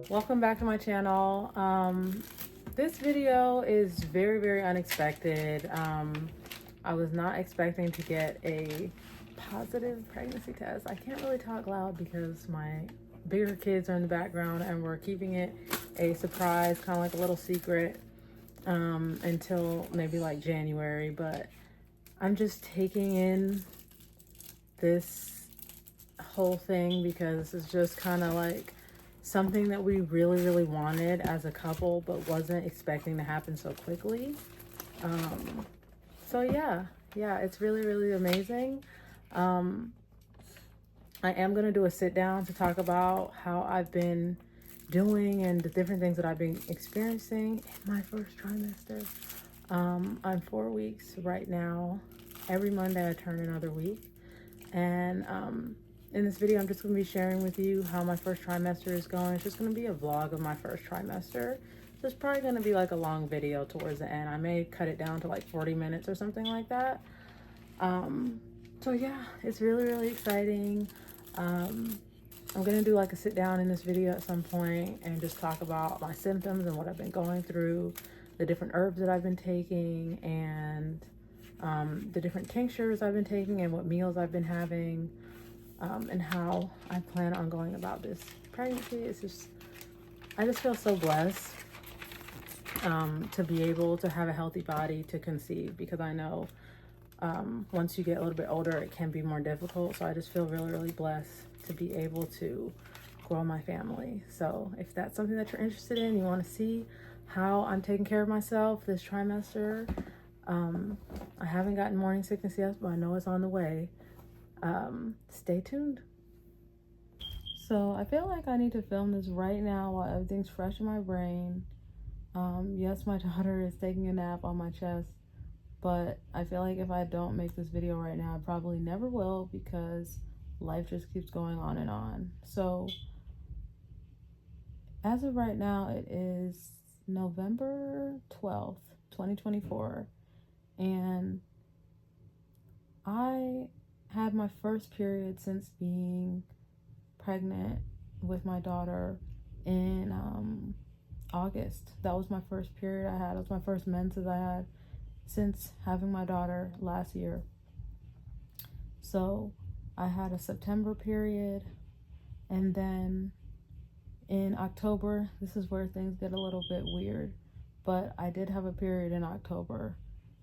Welcome back to my channel. This video is very unexpected. I was not expecting to get a positive pregnancy test. I can't really talk loud because my bigger kids are in the background and we're keeping it a surprise, kind of like a little secret, until maybe like January. But I'm just taking in this whole thing because this is just kind of like something that we really wanted as a couple, but wasn't expecting to happen so quickly. So yeah, it's really amazing. I am going to do a sit down to talk about how I've been doing and the different things that I've been experiencing in my first trimester. I'm 4 weeks right now. Every Monday I turn another week. And in this video, I'm just going to be sharing with you how my first trimester is going. It's just going to be a vlog of my first trimester. So it's probably going to be like a long video towards the end. I may cut it down to like 40 minutes or something like that. So yeah, it's really exciting. I'm going to do like a sit down in this video at some point and just talk about my symptoms and what I've been going through, the different herbs that I've been taking, and the different tinctures I've been taking and what meals I've been having, and how I plan on going about this pregnancy. I just feel so blessed to be able to have a healthy body to conceive, because I know once you get a little bit older, it can be more difficult. So I just feel really blessed to be able to grow my family. So if that's something that you're interested in, you want to see how I'm taking care of myself this trimester, I haven't gotten morning sickness yet, but I know it's on the way. Stay tuned. So I feel like I need to film this right now while everything's fresh in my brain. Yes, my daughter is taking a nap on my chest, but I feel like if I don't make this video right now, I probably never will, because life just keeps going on and on. So as of right now, it is November 12th, 2024, and I had my first period since being pregnant with my daughter in August. That was my first period I had. It was my first menses I had since having my daughter last year. So I had a September period, and then in October, this is where things get a little bit weird, but I did have a period in October.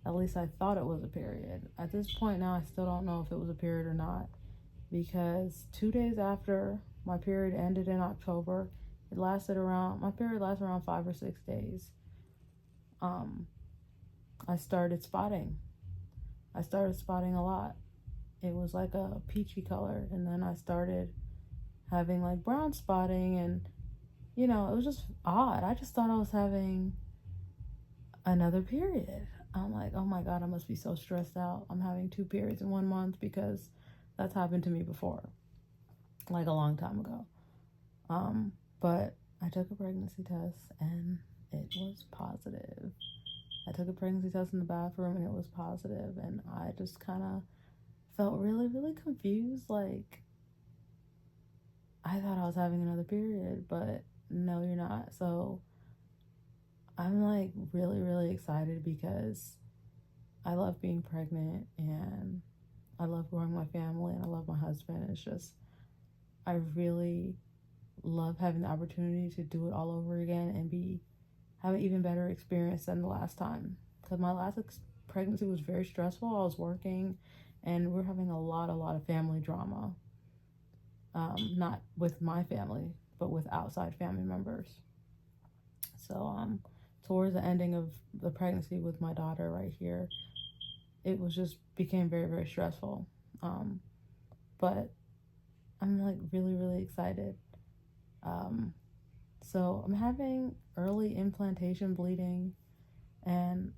At least I thought it was a period. At this point now, I still don't know if it was a period or not, because 2 days after my period ended in October, my period lasted around 5 or 6 days. I started spotting. a lot. It was like a peachy color, and then I started having like brown spotting, and it was just odd. I just thought I was having another period. I'm like, oh my God, I must be so stressed out. I'm having 2 periods in 1 month, because that's happened to me before, like a long time ago. But I took a pregnancy test and it was positive. I took a pregnancy test in the bathroom and it was positive, and I just kind of felt really confused. Like, I thought I was having another period, but no, you're not. So I'm like really excited, because I love being pregnant and I love growing my family and I love my husband. It's just, I really love having the opportunity to do it all over again and have an even better experience than the last time. Because my last pregnancy was very stressful. I was working and we're having a lot of family drama. Not with my family, but with outside family members. So towards the ending of the pregnancy with my daughter right here, it became very stressful. But I'm like really excited. So I'm having early implantation bleeding, and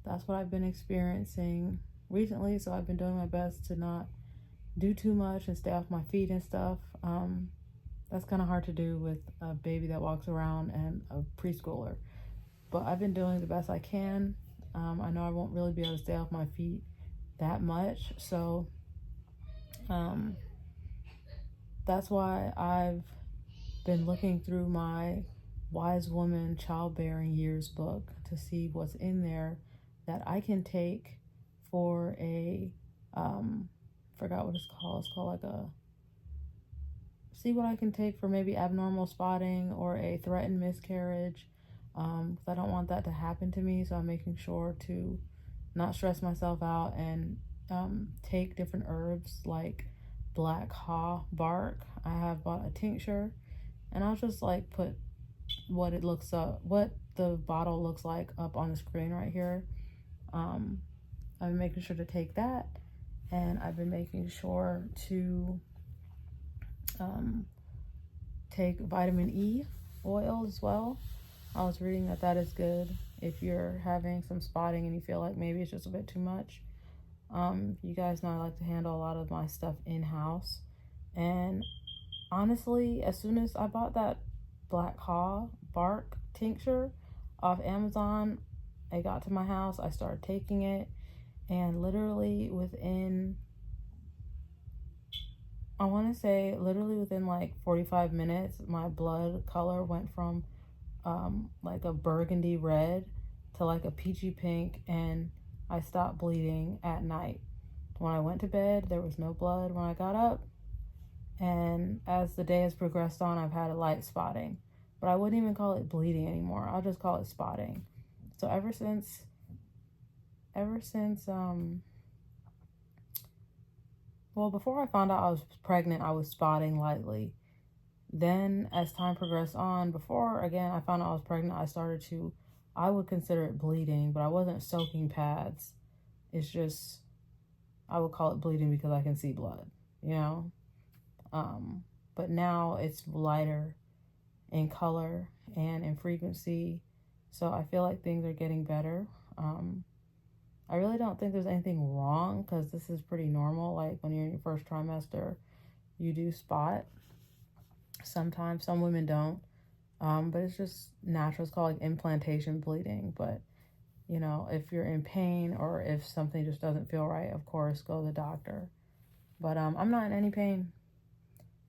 that's what I've been experiencing recently. So I've been doing my best to not do too much and stay off my feet and stuff. That's kind of hard to do with a baby that walks around and a preschooler, but I've been doing the best I can. I know I won't really be able to stay off my feet that much. So that's why I've been looking through my Wise Woman Childbearing Years book to see what's in there that I can take for a forgot what it's called. It's called like a, see what I can take for maybe abnormal spotting or a threatened miscarriage, because I don't want that to happen to me. So I'm making sure to not stress myself out and take different herbs like black haw bark. I have bought a tincture, and I'll just like put what it looks up, what the bottle looks like up on the screen right here. I'm making sure to take that, and I've been making sure to take vitamin E oil as well. I was reading that that is good if you're having some spotting and you feel like maybe it's just a bit too much. You guys know I like to handle a lot of my stuff in-house, and honestly, as soon as I bought that black haw bark tincture off Amazon, it got to my house, I started taking it, and literally within, I want to say literally within like 45 minutes, my blood color went from like a burgundy red to like a peachy pink, and I stopped bleeding at night. When I went to bed, there was no blood when I got up, and as the day has progressed on, I've had a light spotting, but I wouldn't even call it bleeding anymore. I'll just call it spotting. So ever since well, before I found out I was pregnant, I was spotting lightly. Then as time progressed on, before again I found out I was pregnant, I would consider it bleeding, but I wasn't soaking pads. It's just, I would call it bleeding because I can see blood, you know? But now it's lighter in color and in frequency. So I feel like things are getting better. I really don't think there's anything wrong, because this is pretty normal. Like when you're in your first trimester, you do spot. Sometimes some women don't, but it's just natural. It's called like implantation bleeding. But you know, if you're in pain or if something just doesn't feel right, of course, go to the doctor. But I'm not in any pain.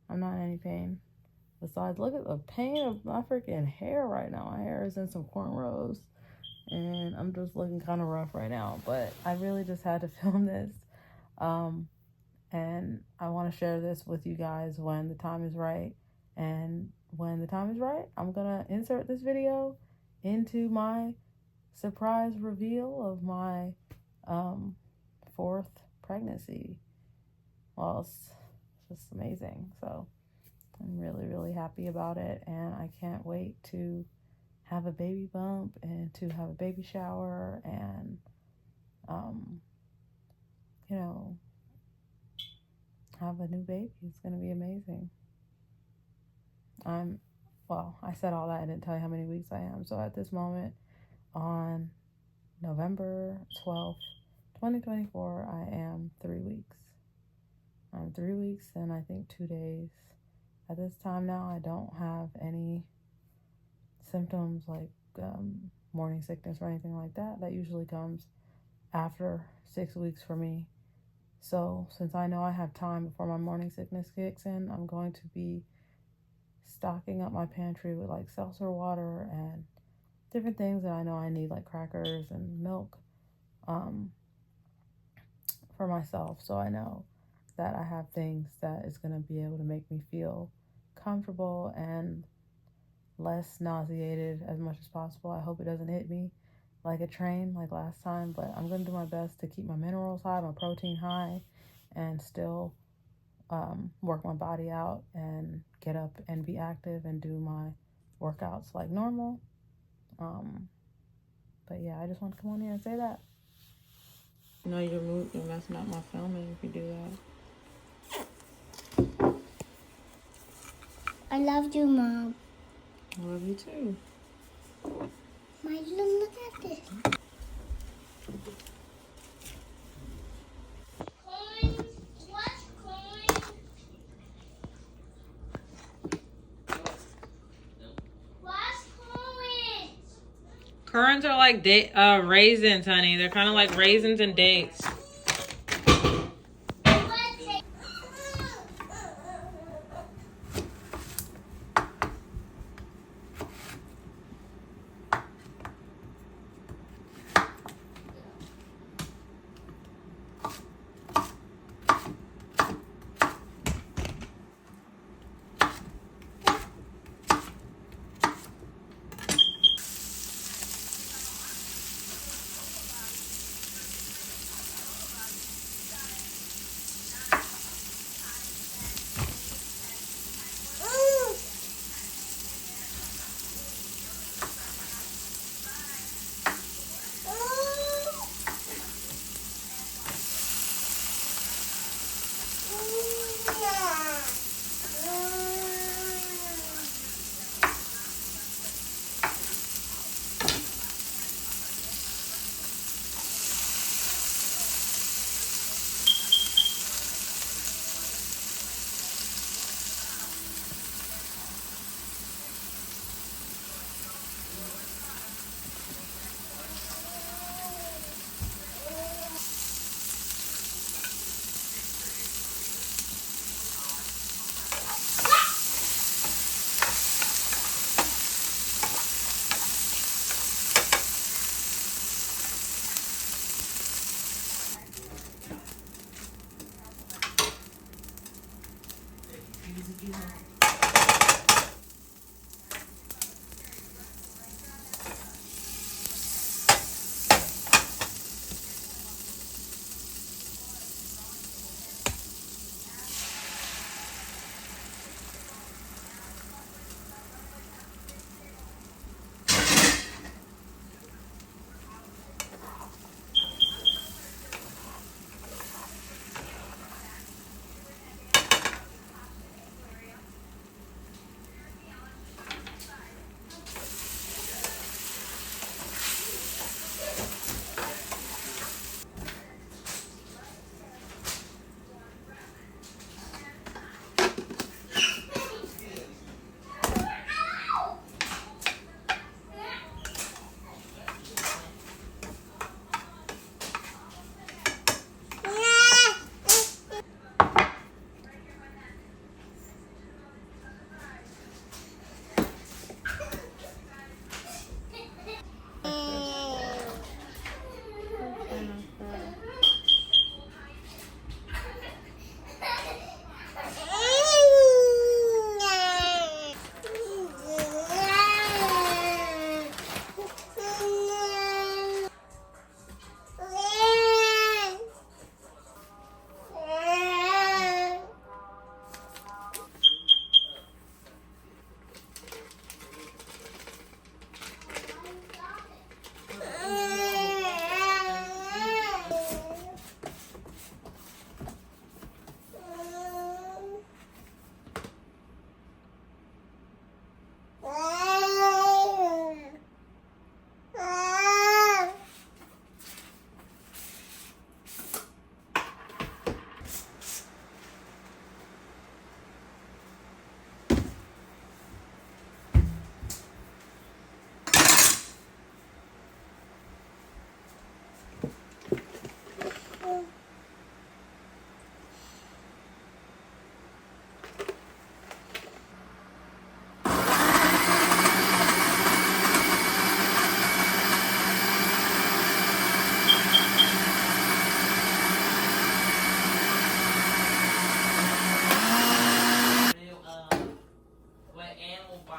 I'm not in any pain. Besides, look at the pain of my freaking hair right now. My hair is in some cornrows, and I'm just looking kind of rough right now. But I really just had to film this, and I want to share this with you guys when the time is right. And when the time is right, I'm gonna insert this video into my surprise reveal of my 4th pregnancy. Well, it's just amazing. So I'm really, really happy about it, and I can't wait to have a baby bump and to have a baby shower and you know, have a new baby. It's gonna be amazing. Well, I said all that, I didn't tell you how many weeks I am. So at this moment, on November 12th, 2024, I am 3 weeks. I'm 3 weeks and I think 2 days. At this time now, I don't have any symptoms like morning sickness or anything like that. That usually comes after 6 weeks for me. So since I know I have time before my morning sickness kicks in, I'm going to be stocking up my pantry with like seltzer water and different things that I know I need, like crackers and milk, for myself. So I know that I have things that is going to be able to make me feel comfortable and less nauseated as much as possible. I hope it doesn't hit me like a train like last time, but I'm going to do my best to keep my minerals high, my protein high, and still work my body out and get up and be active and do my workouts like normal. But yeah, I just want to come on here and say that. No, you're messing up my filming if you do that. I love you, Mom. I love you too. Look at this. Coins. What's coins? What's coins? Currants are like raisins, honey. They're kind of like raisins and dates.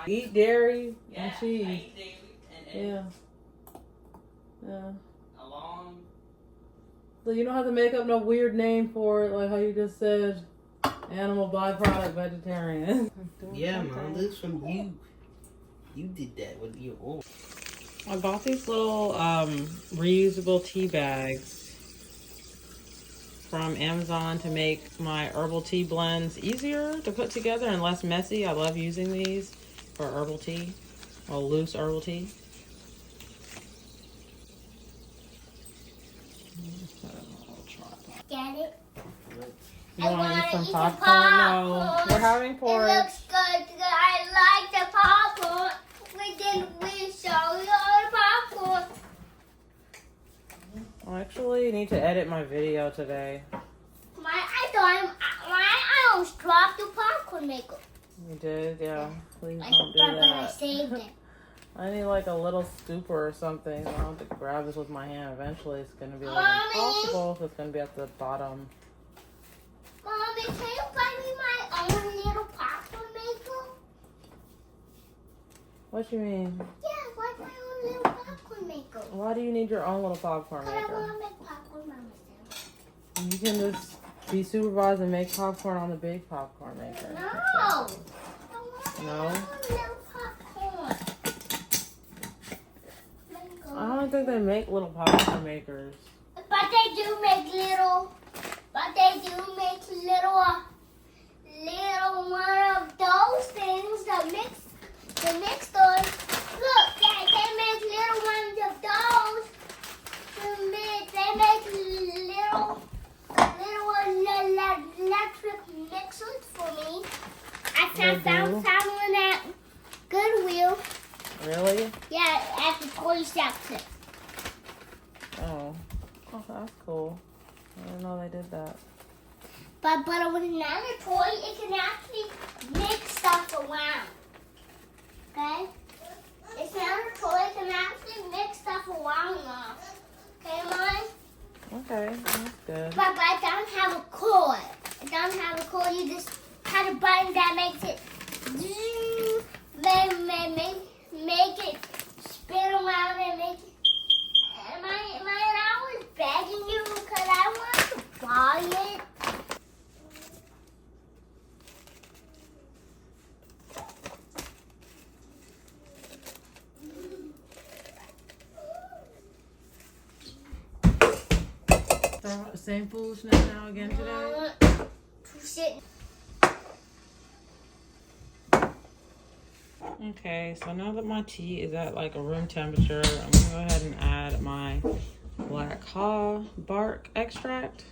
Eat dairy and cheese. Yeah. Yeah. So you don't have to make up no weird name for it, like how you just said, animal byproduct vegetarian. Yeah, Mom, this is from you. You did that with your own. I bought these little reusable tea bags from Amazon to make my herbal tea blends easier to put together and less messy. I love using these for herbal tea, or loose herbal tea. Get it? You want to eat some popcorn? No, we're having porridge. It looks good. I like the popcorn. We show you the popcorn. I actually need to edit my video today. I almost dropped the popcorn maker. You did? Yeah. Please I don't do but I that. saved it. I need like a little scooper or something. I don't have to grab this with my hand. Eventually it's going to be like Mommy? impossible if it's going to be at the bottom. Mommy, can you buy me my own little popcorn maker? What you mean? Yeah, why my own little popcorn maker? Why do you need your own little popcorn Because I want maker? to make popcorn by myself. You can just be supervised and make popcorn on the big popcorn maker. No! I want No? my own little popcorn. I don't think they make little popcorn makers. But they do make little one of those things, the mixers. Look, they make little ones of those. They make little electric mixers for me. I found one at Goodwill. Really? Yeah, at the toy section. Oh. Oh, that's cool. I didn't know they did that. But with another toy, it can actually mix stuff around. Okay? It's another toy, it can actually mix stuff around now. Okay, Mom? Okay, that's good. But I don't have a cord. I don't have a cord. You just has a button that makes it make it spin around and make it. And I was begging you because I wanted to buy it. Same foolishness now again today. Sit. Okay, so now that my tea is at like a room temperature, I'm gonna go ahead and add my black haw bark extract.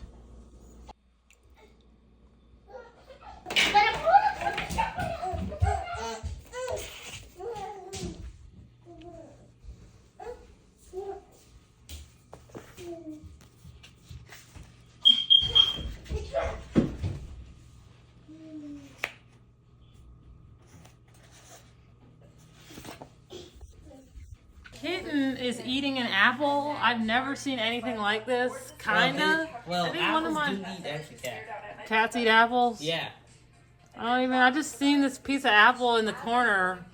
Kitten is eating an apple. I've never seen anything like this. Kinda. Well, I think apples do eat actually cat. Cats eat apples? Yeah. I just seen this piece of apple in the corner.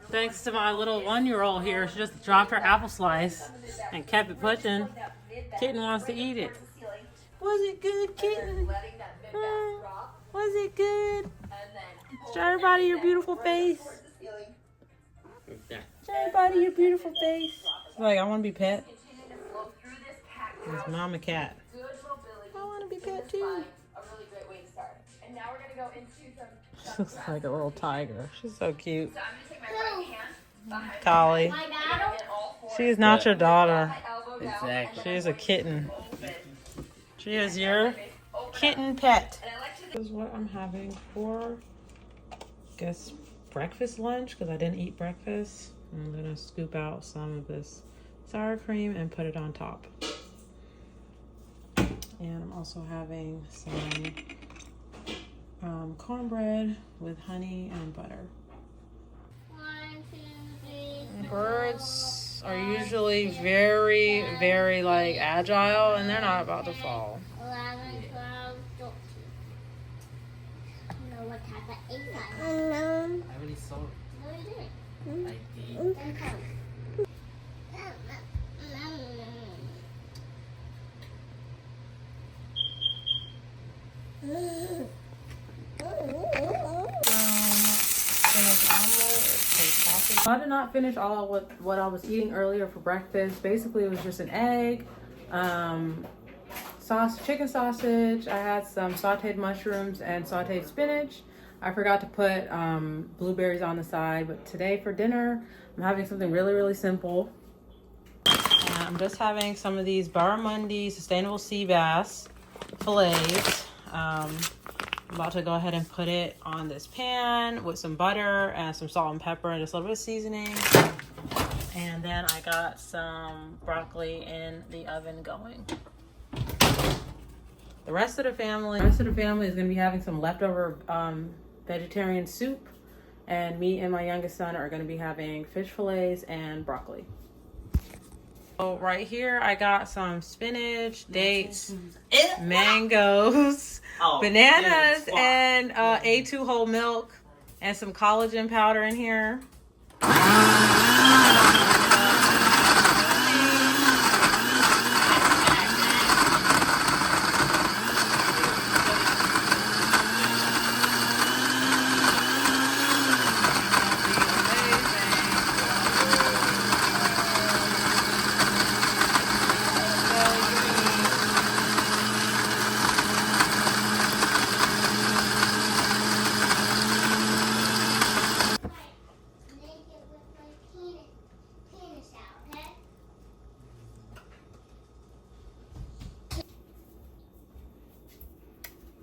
Thanks to my little 1-year-old here. She just dropped her apple slice and kept it pushing. Kitten wants to eat it. Was it good, Kitten? Was it good? Show everybody your beautiful face. Show everybody your beautiful face. It's like, I want to be pet. It's mama cat. I want to be pet too. She looks like a little tiger. She's so cute. Collie. She is not your daughter. Exactly. She is a kitten. She is your kitten pet. This is what I'm having for, I guess, breakfast lunch, because I didn't eat breakfast. I'm gonna scoop out some of this sour cream and put it on top. And I'm also having some cornbread with honey and butter. 1, 2, 3. Birds are usually very, very like agile, and they're not about to fall. 11, 12, 13. I don't know what type of egg I am. I already saw it. No, you didn't. I did. Then come. I did not finish all what I was eating earlier for breakfast. Basically, it was just an egg, chicken sausage. I had some sauteed mushrooms and sauteed spinach. I forgot to put blueberries on the side, but today for dinner, I'm having something really, really simple. I'm just having some of these barramundi sustainable sea bass fillets. I'm about to go ahead and put it on this pan with some butter and some salt and pepper and just a little bit of seasoning. And then I got some broccoli in the oven going. The rest of the family is going to be having some leftover vegetarian soup, and me and my youngest son are going to be having fish fillets and broccoli. So right here I got some spinach, dates, mangoes, bananas, and A2 whole milk, and some collagen powder in here.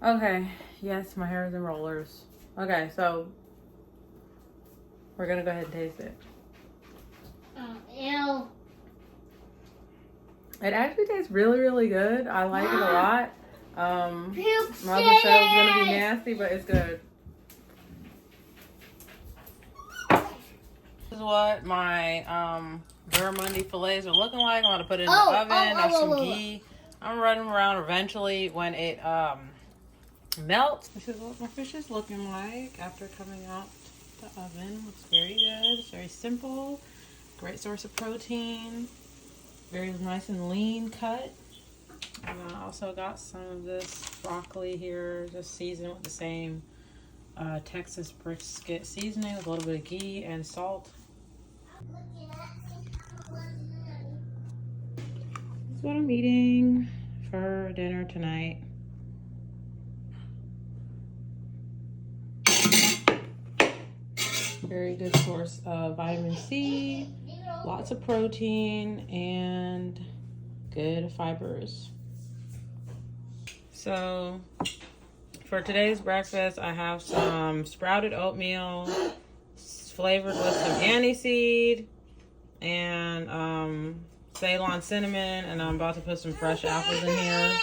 Okay, yes, my hair is in rollers. Okay, so we're gonna go ahead and taste it. Ew. It actually tastes really, really good. I like it a lot. Poop Mother said it was gonna be nasty, but it's good. This is what my barramundi fillets are looking like. I'm gonna put it in the oven. Have some ghee. I'm gonna run them around eventually when it melt. This is what my fish is looking like after coming out the oven. Looks very good. It's very simple. Great source of protein. Very nice and lean cut. And I also got some of this broccoli here, just seasoned with the same Texas brisket seasoning with a little bit of ghee and salt. That's what I'm eating for dinner tonight. Very good source of vitamin C, lots of protein, and good fibers. So for today's breakfast, I have some sprouted oatmeal flavored with some aniseed and Ceylon cinnamon, and I'm about to put some fresh apples in here.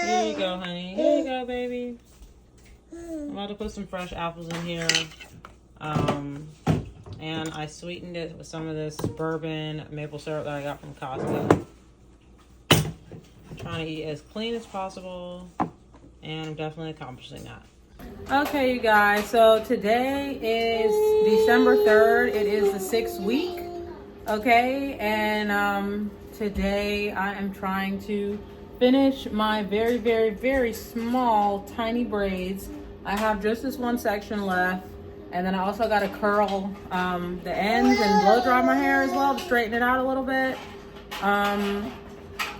Here you go, honey. Here you go, baby. I'm about to put some fresh apples in here. And I sweetened it with some of this bourbon maple syrup that I got from Costco. I'm trying to eat as clean as possible, and I'm definitely accomplishing that. Okay, you guys, so today is December 3rd. It is the 6th week, okay? And today I am trying to finish my very, very, very small, tiny braids. I have just this one section left, and then I also got to curl the ends and blow dry my hair as well to straighten it out a little bit.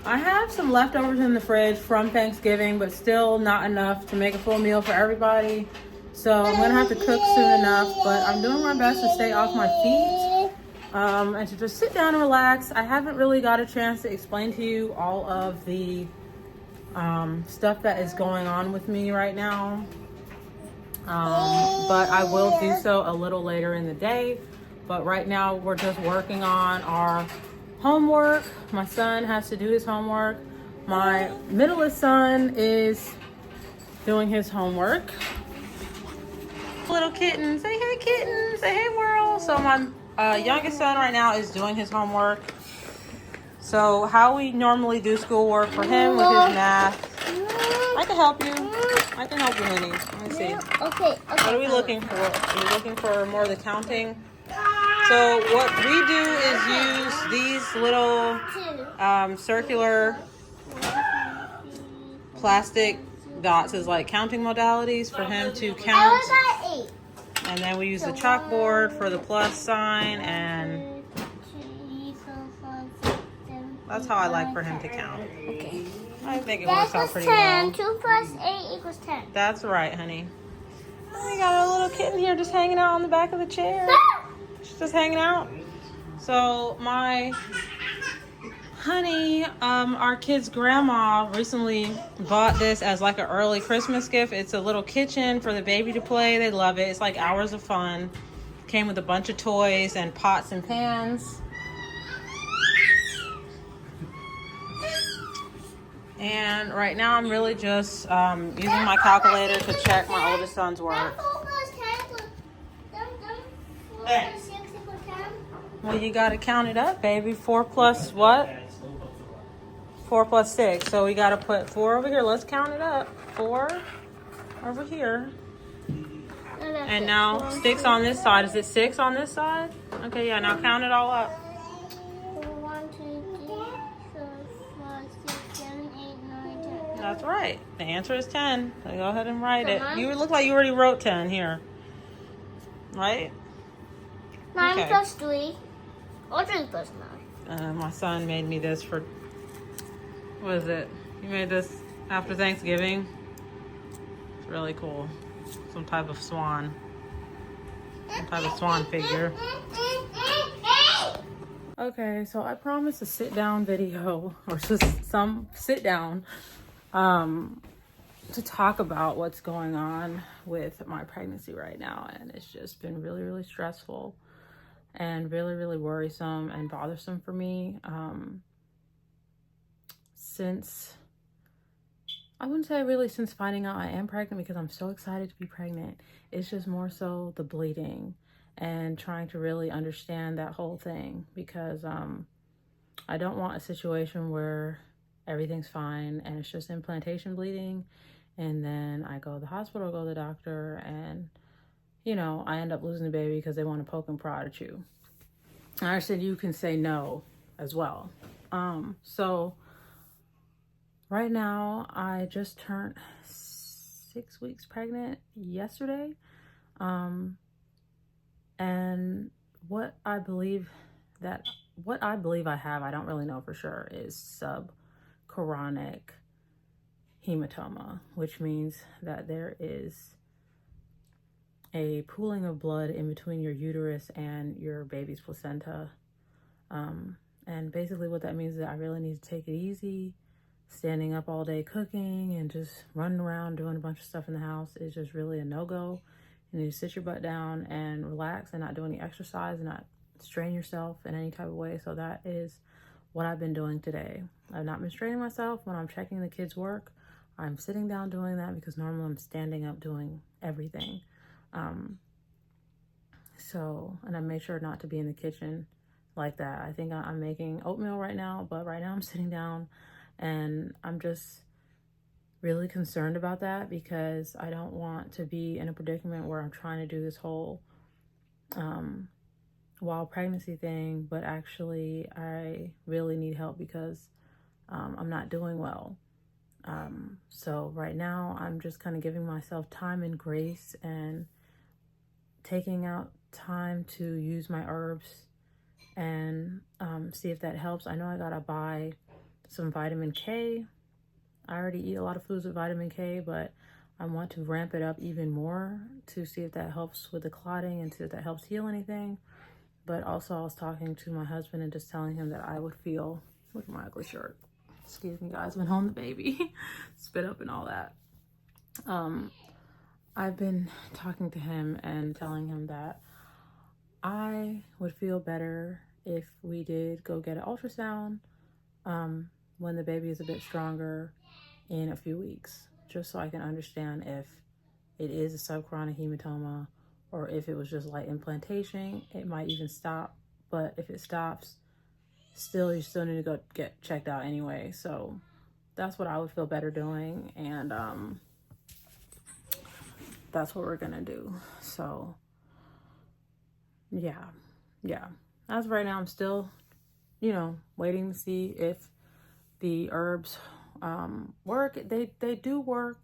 I have some leftovers in the fridge from Thanksgiving, but still not enough to make a full meal for everybody. So I'm gonna have to cook soon enough, but I'm doing my best to stay off my feet and to just sit down and relax. I haven't really got a chance to explain to you all of the stuff that is going on with me right now. But I will do so a little later in the day. But right now we're just working on our homework. My son has to do his homework. My middleest son is doing his homework. Little kitten, say hey kitten, say hey world. So my youngest son right now is doing his homework. So how we normally do schoolwork for him with his math. I can help you. I can help you, honey. Let me see. Okay. What are we looking for? Are we looking for more of the counting? So what we do is use these little circular plastic dots as like counting modalities for him to count. And then we use the chalkboard for the plus sign, and that's how I like for him to count. Okay. I think it works out pretty well. 2 plus 8 equals 10. That's right, honey. We got a little kitten here just hanging out on the back of the chair. She's just hanging out. So my honey, our kid's grandma recently bought this as like an early Christmas gift. It's a little kitchen for the baby to play. They love it. It's like hours of fun. Came with a bunch of toys and pots and pans. And right now I'm really just using my calculator to check my oldest son's work. Well, you got to count it up, baby. 4 plus what? 4 plus 6. So we got to put 4 over here. Let's count it up. 4 over here. And now 6 on this side. Is it 6 on this side? Okay, yeah. Now count it all up. 1, 2, 3, 4, 5, 6, 7, 8, 9, 10. That's right. The answer is 10. So go ahead and write it. You look like you already wrote 10 here. Right? 9 Okay. plus 3. Or 3 plus 9. My son made me this for, what is it? He made this after Thanksgiving. It's really cool. Some type of swan. Some type of swan figure. Okay, so I promised a sit down video, or just some sit down, to talk about what's going on with my pregnancy right now. And it's just been really, really stressful and really, really worrisome and bothersome for me. Since, I wouldn't say really since finding out I am pregnant, because I'm so excited to be pregnant. It's just more so the bleeding and trying to really understand that whole thing, because I don't want a situation where everything's fine, and it's just implantation bleeding. And then I go to the hospital, go to the doctor, and, you know, I end up losing the baby because they want to poke and prod at you. I said, you can say no as well. So right now I just turned 6 weeks pregnant yesterday. And what I believe I have, I don't really know for sure, is subchorionic hematoma, which means that there is a pooling of blood in between your uterus and your baby's placenta. And basically what that means is that I really need to take it easy. Standing up all day cooking and just running around doing a bunch of stuff in the house is just really a no-go. You need to sit your butt down and relax and not do any exercise and not strain yourself in any type of way. So that is what I've been doing today. I've not been straining myself when I'm checking the kids' work. I'm sitting down doing that because normally I'm standing up doing everything. And I made sure not to be in the kitchen like that. I think I'm making oatmeal right now, but right now I'm sitting down and I'm just really concerned about that because I don't want to be in a predicament where I'm trying to do this whole wild pregnancy thing, but actually I really need help because I'm not doing well. So right now I'm just kind of giving myself time and grace and taking out time to use my herbs and see if that helps. I know I gotta buy some vitamin K. I already eat a lot of foods with vitamin K, but I want to ramp it up even more to see if that helps with the clotting and see if that helps heal anything. But also I was talking to my husband and just telling him that I would feel, look at my ugly shirt. Excuse me guys, went home the baby, spit up and all that. I've been talking to him and telling him that I would feel better if we did go get an ultrasound when the baby is a bit stronger in a few weeks, just so I can understand if it is a subchorionic hematoma or if it was just light implantation. It might even stop, but if it stops, you still need to go get checked out anyway. So that's what I would feel better doing, and that's what we're gonna do. So yeah. As of right now, I'm still, waiting to see if the herbs work. They do work.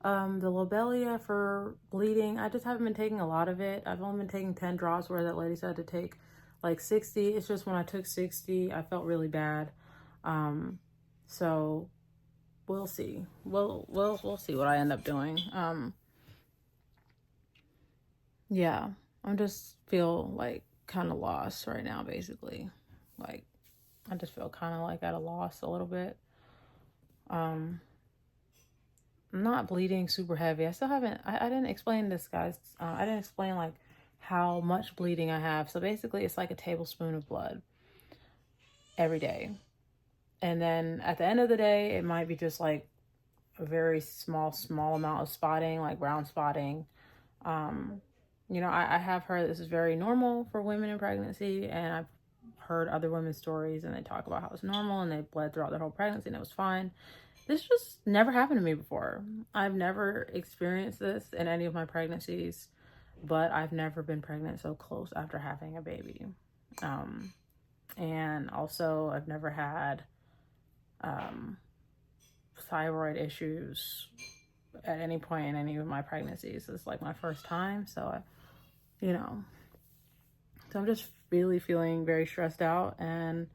The lobelia for bleeding, I just haven't been taking a lot of it. I've only been taking 10 drops where that lady said to take like 60. It's just when I took 60, I felt really bad. So we'll see. We'll see what I end up doing. Yeah, I just feel like kind of lost right now, basically. Like, I just feel kind of like at a loss a little bit. I'm not bleeding super heavy. I still haven't, I didn't explain this, guys. I didn't explain like how much bleeding I have. So basically it's like a tablespoon of blood every day. And then at the end of the day, it might be just like a very small amount of spotting, like brown spotting. I have heard this is very normal for women in pregnancy, and I've heard other women's stories and they talk about how it's normal and they bled throughout their whole pregnancy and it was fine. This just never happened to me before. I've never experienced this in any of my pregnancies, but I've never been pregnant so close after having a baby. And also I've never had thyroid issues at any point in any of my pregnancies. It's like my first time, so so I'm just really feeling very stressed out, and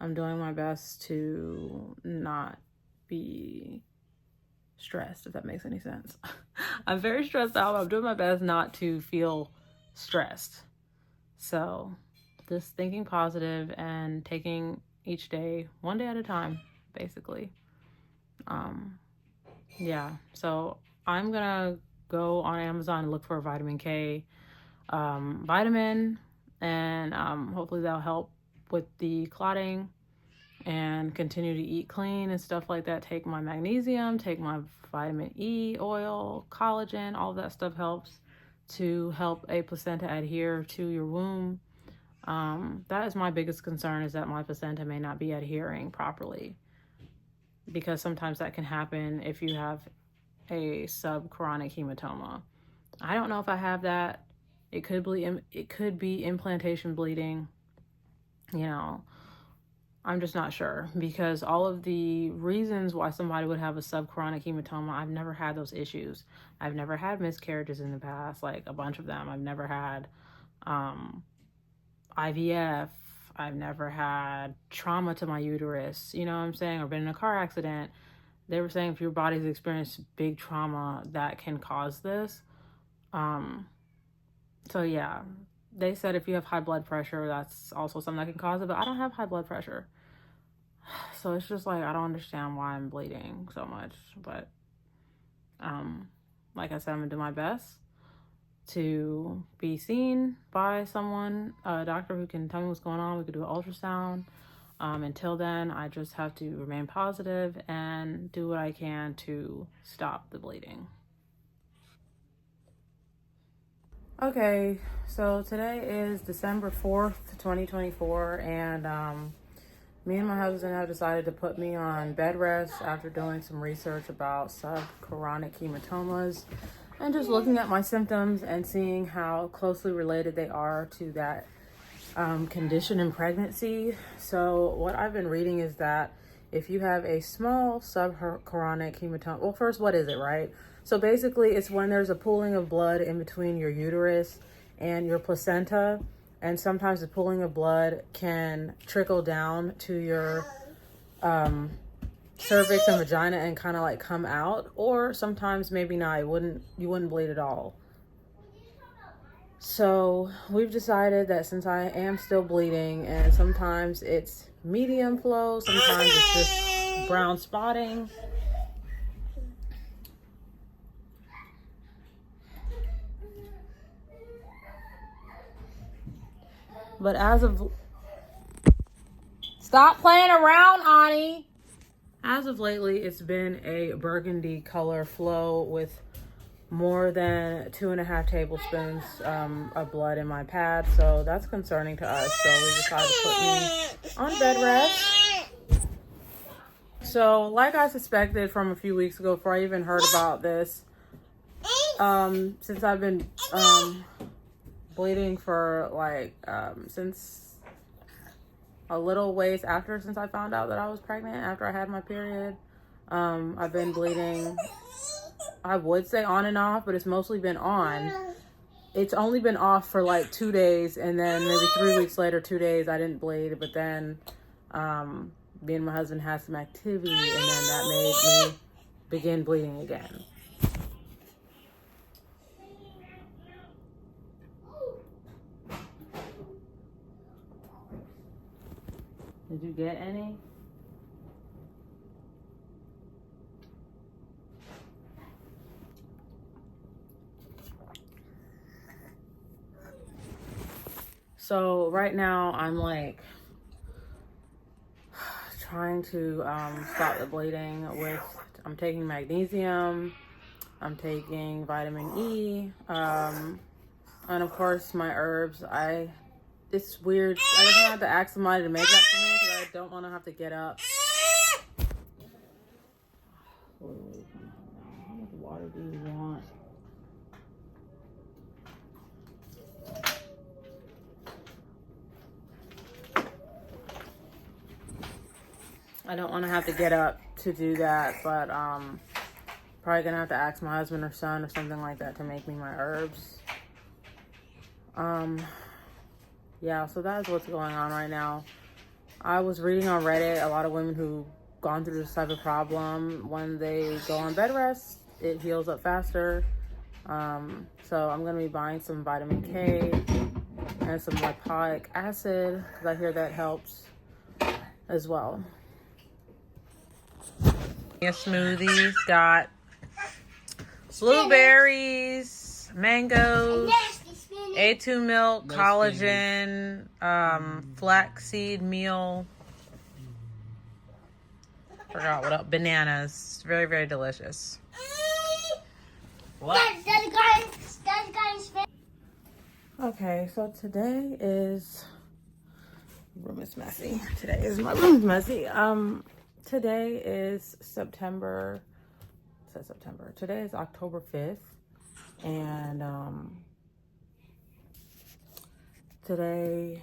I'm doing my best to not be stressed, if that makes any sense. I'm very stressed out, but I'm doing my best not to feel stressed. So just thinking positive and taking each day one day at a time, basically. So I'm gonna go on Amazon and look for a vitamin K vitamin, and hopefully that'll help with the clotting, and continue to eat clean and stuff like that. Take my magnesium, take my vitamin E oil, collagen, all of that stuff helps to help a placenta adhere to your womb. That is my biggest concern, is that my placenta may not be adhering properly, because sometimes that can happen if you have a subchronic hematoma. I don't know if I have that. It could be implantation bleeding. You know, I'm just not sure, because all of the reasons why somebody would have a subchronic hematoma, I've never had those issues. I've never had miscarriages in the past, like a bunch of them. I've never had IVF. I've never had trauma to my uterus, you know what I'm saying, or been in a car accident. They were saying if your body's experienced big trauma, that can cause this. So yeah, they said if you have high blood pressure, that's also something that can cause it, but I don't have high blood pressure. So it's just like, I don't understand why I'm bleeding so much, but like I said, I'm gonna do my best to be seen by someone, a doctor who can tell me what's going on. We could do an ultrasound. Until then, I just have to remain positive and do what I can to stop the bleeding. Okay, so today is December 4th, 2024, and me and my husband have decided to put me on bed rest after doing some research about subchronic hematomas and just looking at my symptoms and seeing how closely related they are to that condition in pregnancy. So what I've been reading is that if you have a small subchronic hematoma, well, first, what is it, right? So basically it's when there's a pooling of blood in between your uterus and your placenta, and sometimes the pooling of blood can trickle down to your cervix and vagina and kind of like come out, or sometimes maybe not. You wouldn't bleed at all. So we've decided that since I am still bleeding, and sometimes it's medium flow, sometimes it's just brown spotting, but as of stop playing around, Ani. As of lately, it's been a burgundy color flow with more than 2.5 tablespoons of blood in my pad, so that's concerning to us. So we decided to put me on bed rest. So like I suspected from a few weeks ago, before I even heard about this, since I've been bleeding for like since a little ways after, since I found out that I was pregnant, after I had my period, I've been bleeding, I would say on and off, but it's mostly been on. It's only been off for like 2 days, and then maybe 3 weeks later, 2 days, I didn't bleed. But then me and my husband had some activity, and then that made me begin bleeding again. Did you get any? So right now I'm like trying to stop the bleeding with, I'm taking magnesium, I'm taking vitamin E, and of course my herbs. It's weird. I guess I have to ask somebody to make that for me because I don't want to have to get up. How much water do you want? I don't want to have to get up to do that, but probably gonna have to ask my husband or son or something like that to make me my herbs. Yeah, so that's what's going on right now. I was reading on Reddit, a lot of women who've gone through this type of problem, when they go on bed rest, it heals up faster. So I'm gonna be buying some vitamin K and some lipoic acid, because I hear that helps as well. A smoothie, got blueberries, mangoes, A2 milk, collagen, flaxseed meal. Forgot what else. Bananas. Very, very delicious. What? Okay, so today is, room is messy. My room is messy. Today is September. It says September. Today is October 5th, and today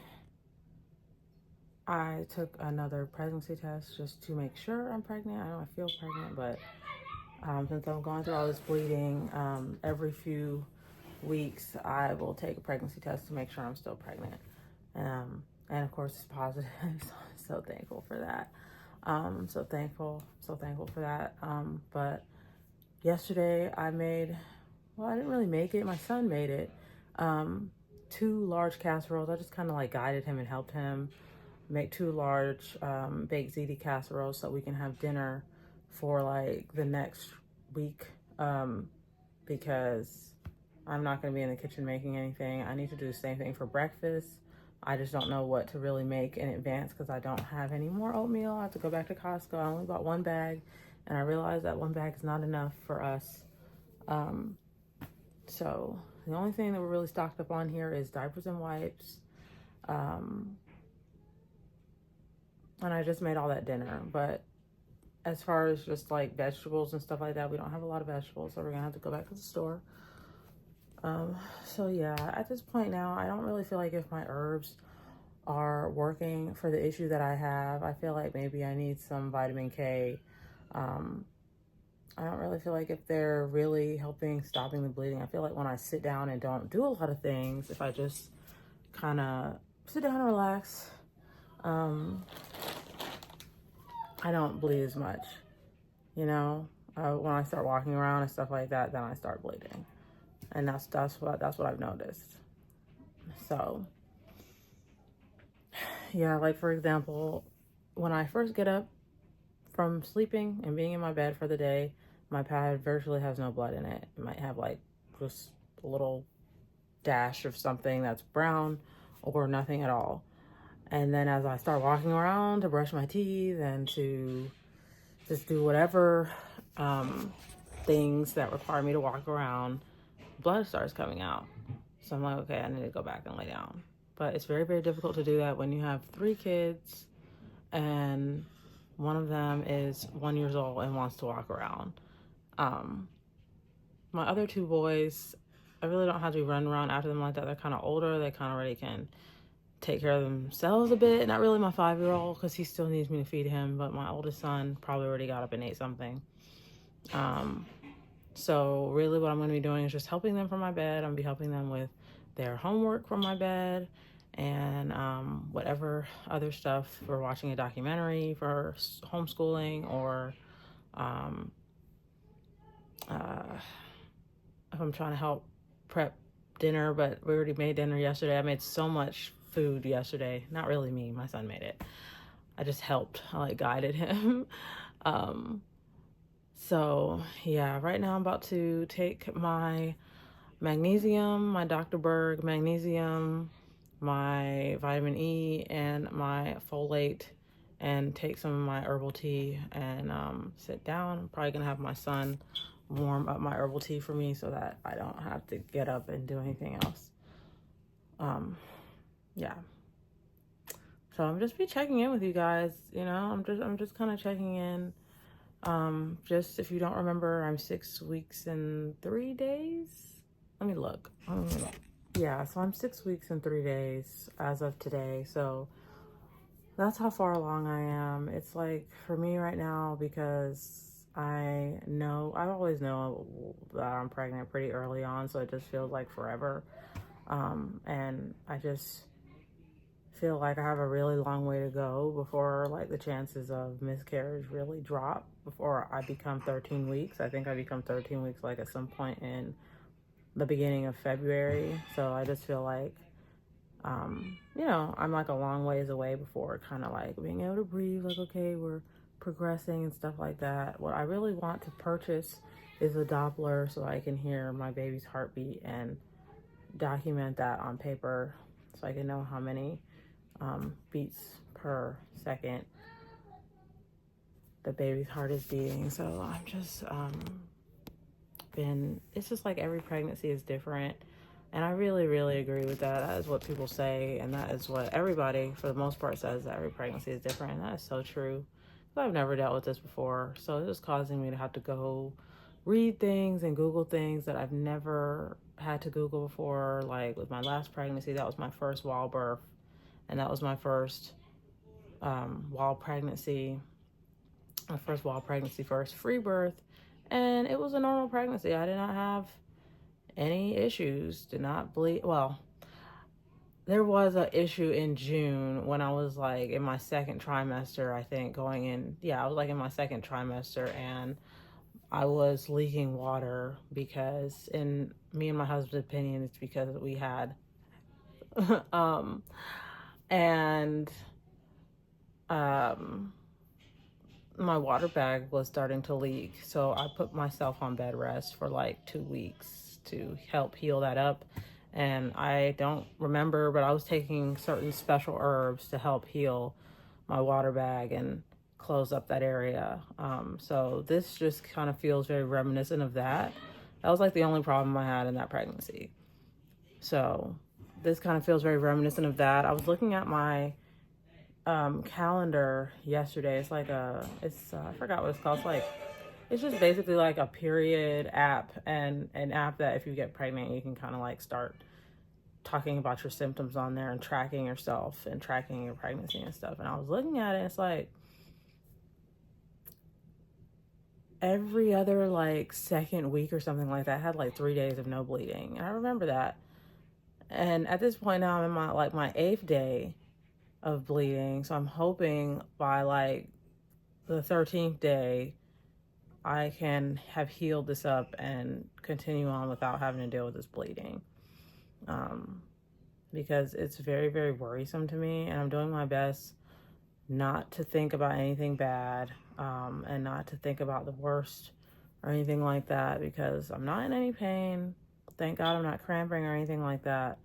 I took another pregnancy test just to make sure I'm pregnant. I don't feel pregnant, but since I'm going through all this bleeding, every few weeks I will take a pregnancy test to make sure I'm still pregnant. And of course it's positive, so I'm so thankful for that. So thankful for that. But yesterday I made, well, I didn't really make it. My son made it. 2 large casseroles. I just kind of like guided him and helped him make 2 large baked ziti casseroles so we can have dinner for like the next week, because I'm not going to be in the kitchen making anything. I need to do the same thing for breakfast. I just don't know what to really make in advance because I don't have any more oatmeal. I have to go back to Costco. I only bought 1 bag, and I realized that 1 bag is not enough for us. So the only thing that we're really stocked up on here is diapers and wipes. And I just made all that dinner. But as far as just like vegetables and stuff like that, we don't have a lot of vegetables, so we're gonna have to go back to the store. So yeah, at this point now, I don't really feel like if my herbs are working for the issue that I have. I feel like maybe I need some vitamin K. I don't really feel like if they're really helping stopping the bleeding. I feel like when I sit down and don't do a lot of things, if I just kind of sit down and relax, I don't bleed as much, you know. When I start walking around and stuff like that, then I start bleeding, and that's what I've noticed. So yeah, like for example, when I first get up from sleeping and being in my bed for the day, my pad virtually has no blood in it. It might have like just a little dash of something that's brown or nothing at all. And then as I start walking around to brush my teeth and to just do whatever things that require me to walk around, blood starts coming out. So I'm like, okay, I need to go back and lay down. But it's very, very difficult to do that when you have 3 kids and one of them is 1 year old and wants to walk around. My other 2 boys, I really don't have to run around after them like that. They're kind of older. They kind of already can take care of themselves a bit. Not really my 5-year-old because he still needs me to feed him, but my oldest son probably already got up and ate something. So really what I'm going to be doing is just helping them from my bed. I'm going to be helping them with their homework from my bed and whatever other stuff for watching a documentary for homeschooling, or if I'm trying to help prep dinner, but we already made dinner yesterday. I made so much food yesterday. Not really me, my son made it. I just helped. I like guided him. So yeah, right now I'm about to take my magnesium, my Dr. Berg magnesium, my vitamin E, and my folate, and take some of my herbal tea and sit down. I'm probably gonna have my son warm up my herbal tea for me so that I don't have to get up and do anything else. Yeah. So I'm just be checking in with you guys, you know. I'm just kind of checking in. Just if you don't remember, I'm 6 weeks and 3 days. Let me look. Yeah, so I'm 6 weeks and 3 days as of today. So that's how far along I am. It's like for me right now, because I always know that I'm pregnant pretty early on, so it just feels like forever. And I just feel like I have a really long way to go before like the chances of miscarriage really drop before I become 13 weeks. I think I become 13 weeks like at some point in the beginning of February. So I just feel like, you know, I'm like a long ways away before kind of like being able to breathe, like, okay, we're progressing and stuff like that. What I really want to purchase is a Doppler so I can hear my baby's heartbeat and document that on paper so I can know how many beats per second the baby's heart is beating. So I'm just it's just like every pregnancy is different, and I really, really agree with that. That is what people say, and that is what everybody for the most part says, that every pregnancy is different, and that is so true. I've never dealt with this before. So it's just causing me to have to go read things and Google things that I've never had to Google before. Like with my last pregnancy, that was my first wild birth, and that was my first wild pregnancy. My first wild pregnancy, first free birth, and it was a normal pregnancy. I did not have any issues, did not bleed. Well, there was an issue in June when I was like in my second trimester, I think, going in. Yeah, I was like in my second trimester, and I was leaking water because, in me and my husband's opinion, it's because we had, and my water bag was starting to leak. So I put myself on bed rest for like 2 weeks to help heal that up. And I don't remember, but I was taking certain special herbs to help heal my water bag and close up that area. So this just kind of feels very reminiscent of that. That was like the only problem I had in that pregnancy. So this kind of feels very reminiscent of that. I was looking at my calendar yesterday. It's like I forgot what it's called. It's just basically like a period app, and an app that if you get pregnant, you can kind of like start talking about your symptoms on there and tracking yourself and tracking your pregnancy and stuff. And I was looking at it, it's like every other like second week or something like that, I had like 3 days of no bleeding. And I remember that. And at this point now I'm in my 8th day of bleeding. So I'm hoping by like the 13th day, I can have healed this up and continue on without having to deal with this bleeding. Because it's very, very worrisome to me, and I'm doing my best not to think about anything bad, and not to think about the worst or anything like that, because I'm not in any pain. Thank God I'm not cramping or anything like that.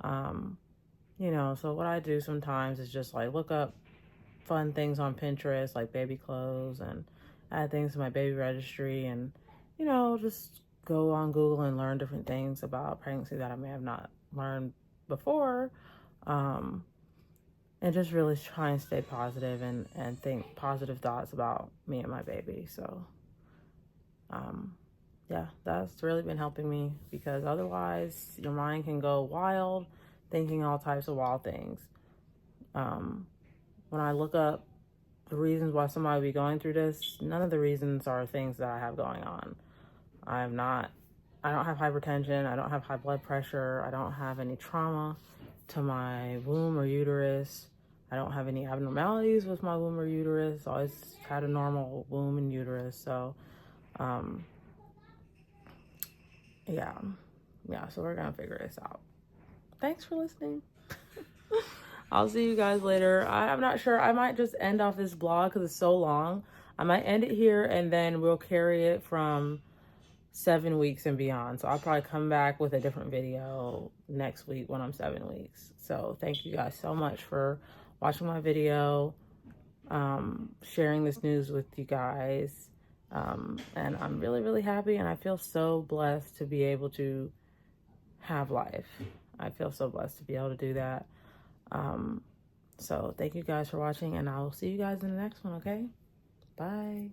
You know, so what I do sometimes is just like look up fun things on Pinterest, like baby clothes, and add things to my baby registry, and, you know, just go on Google and learn different things about pregnancy that I may have not learned before. And just really try and stay positive and think positive thoughts about me and my baby. So, yeah, that's really been helping me, because otherwise your mind can go wild, thinking all types of wild things. When I look up the reasons why somebody would be going through this, none of the reasons are things that I have going on. I don't have hypertension. I don't have high blood pressure. I don't have any trauma to my womb or uterus. I don't have any abnormalities with my womb or uterus. I always had a normal womb and uterus. So, yeah, so we're gonna figure this out. Thanks for listening. I'll see you guys later. I'm not sure. I might just end off this vlog because it's so long. I might end it here, and then we'll carry it from 7 weeks and beyond. So I'll probably come back with a different video next week when I'm 7 weeks. So thank you guys so much for watching my video, sharing this news with you guys. And I'm really, really happy, and I feel so blessed to be able to have life. I feel so blessed to be able to do that. So thank you guys for watching, and I'll see you guys in the next one, okay? Bye.